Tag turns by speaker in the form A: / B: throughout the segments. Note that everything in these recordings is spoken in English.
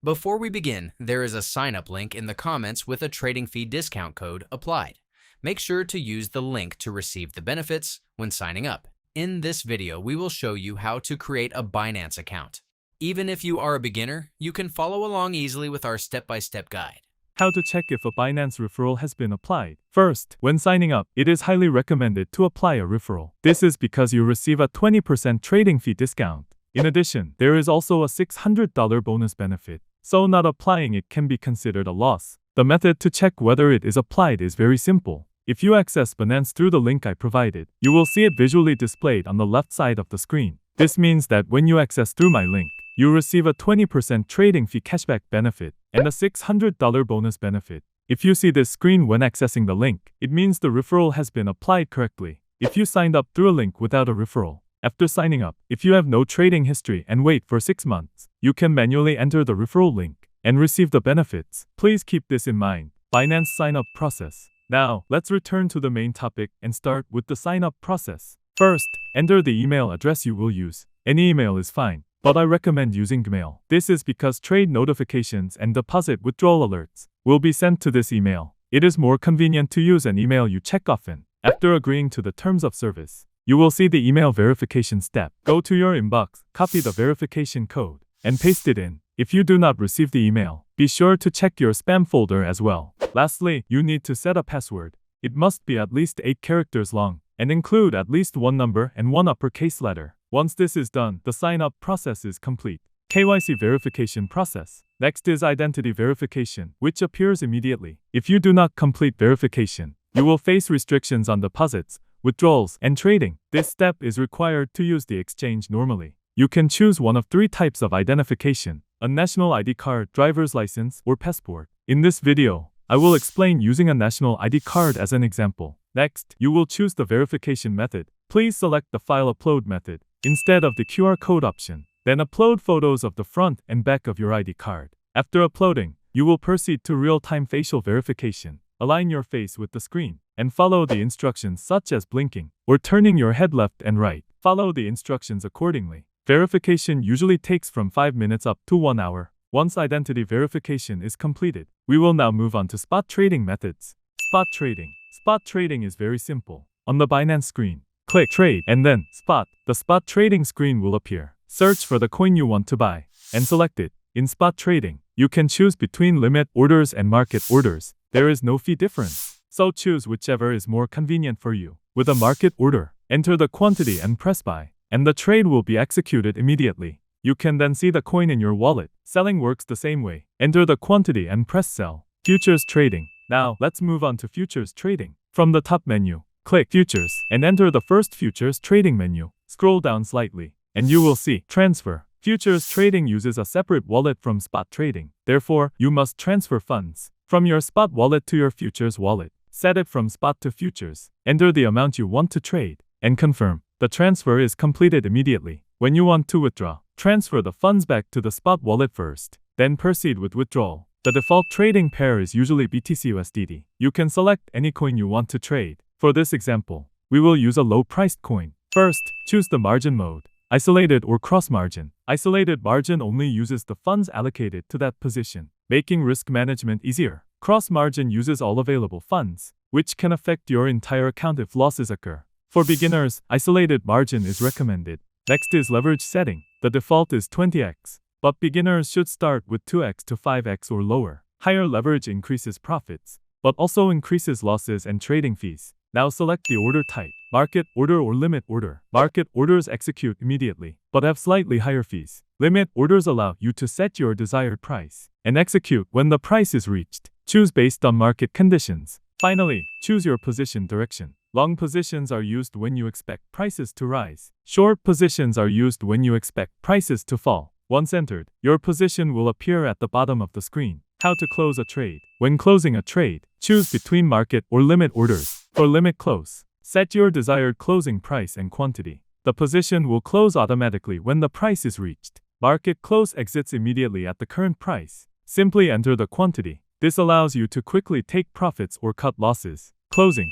A: Before we begin, there is a sign-up link in the comments with a trading fee discount code applied. Make sure to use the link to receive the benefits when signing up. In this video, we will show you how to create a Binance account. Even if you are a beginner, you can follow along easily with our step-by-step guide.
B: How to check if a Binance referral has been applied. First, when signing up, it is highly recommended to apply a referral. This is because you receive a 20% trading fee discount. In addition, there is also a $600 bonus benefit, so not applying it can be considered a loss. The method to check whether it is applied is very simple. If you access Binance through the link I provided, you will see it visually displayed on the left side of the screen. This means that when you access through my link, you receive a 20% trading fee cashback benefit and a $600 bonus benefit. If you see this screen when accessing the link, it means the referral has been applied correctly. If you signed up through a link without a referral, after signing up, if you have no trading history and wait for 6 months, you can manually enter the referral link and receive the benefits. Please keep this in mind. Binance sign-up process. Now, let's return to the main topic and start with the sign-up process. First, enter the email address you will use. Any email is fine, but I recommend using Gmail. This is because trade notifications and deposit withdrawal alerts will be sent to this email. It is more convenient to use an email you check often. After agreeing to the terms of service, you will see the email verification step. Go to your inbox, copy the verification code, and paste it in. If you do not receive the email, be sure to check your spam folder as well. Lastly, you need to set a password. It must be at least 8 characters long and include at least one number and one uppercase letter. Once this is done, the sign-up process is complete. KYC verification process. Next is identity verification, which appears immediately. If you do not complete verification, you will face restrictions on deposits, withdrawals, and trading. This step is required to use the exchange normally. You can choose one of 3 types of identification: a national ID card, driver's license, or passport. In this video, I will explain using a national ID card as an example. Next, you will choose the verification method. Please select the file upload method instead of the QR code option. Then upload photos of the front and back of your ID card. After uploading, you will proceed to real-time facial verification. Align your face with the screen and follow the instructions such as blinking or turning your head left and right. Follow the instructions accordingly. Verification usually takes from 5 minutes up to 1 hour. Once identity verification is completed, we will now move on to spot trading methods. Spot trading. Spot trading is very simple. On the Binance screen, click Trade and then Spot. The spot trading screen will appear. Search for the coin you want to buy and select it. In spot trading, you can choose between limit orders and market orders. There is no fee difference, so choose whichever is more convenient for you. With a market order, enter the quantity and press buy, and the trade will be executed immediately. You can then see the coin in your wallet. Selling works the same way. Enter the quantity and press sell. Futures trading. Now, let's move on to futures trading. From the top menu, click Futures and enter the first futures trading menu. Scroll down slightly, and you will see Transfer. Futures trading uses a separate wallet from spot trading. Therefore, you must transfer funds from your spot wallet to your futures wallet. Set it from spot to futures. Enter the amount you want to trade and confirm. The transfer is completed immediately. When you want to withdraw, transfer the funds back to the spot wallet first. Then proceed with withdrawal. The default trading pair is usually BTC USDT. You can select any coin you want to trade. For this example, we will use a low-priced coin. First, choose the margin mode. Isolated or cross margin. Isolated margin only uses the funds allocated to that position, making risk management easier. Cross margin uses all available funds, which can affect your entire account if losses occur. For beginners, isolated margin is recommended. Next is leverage setting. The default is 20x, but beginners should start with 2x to 5x or lower. Higher leverage increases profits, but also increases losses and trading fees. Now select the order type, market order or limit order. Market orders execute immediately, but have slightly higher fees. Limit orders allow you to set your desired price and execute when the price is reached. Choose based on market conditions. Finally, choose your position direction. Long positions are used when you expect prices to rise. Short positions are used when you expect prices to fall. Once entered, your position will appear at the bottom of the screen. How to close a trade. When closing a trade, choose between market or limit orders. For limit close, set your desired closing price and quantity. The position will close automatically when the price is reached. Market close exits immediately at the current price. Simply enter the quantity. This allows you to quickly take profits or cut losses. Closing.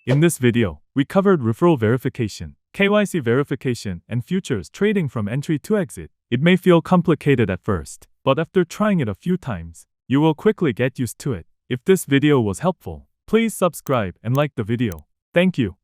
B: In this video, we covered referral verification, KYC verification, and futures trading from entry to exit. It may feel complicated at first, but after trying it a few times, you will quickly get used to it. If this video was helpful, please subscribe and like the video. Thank you.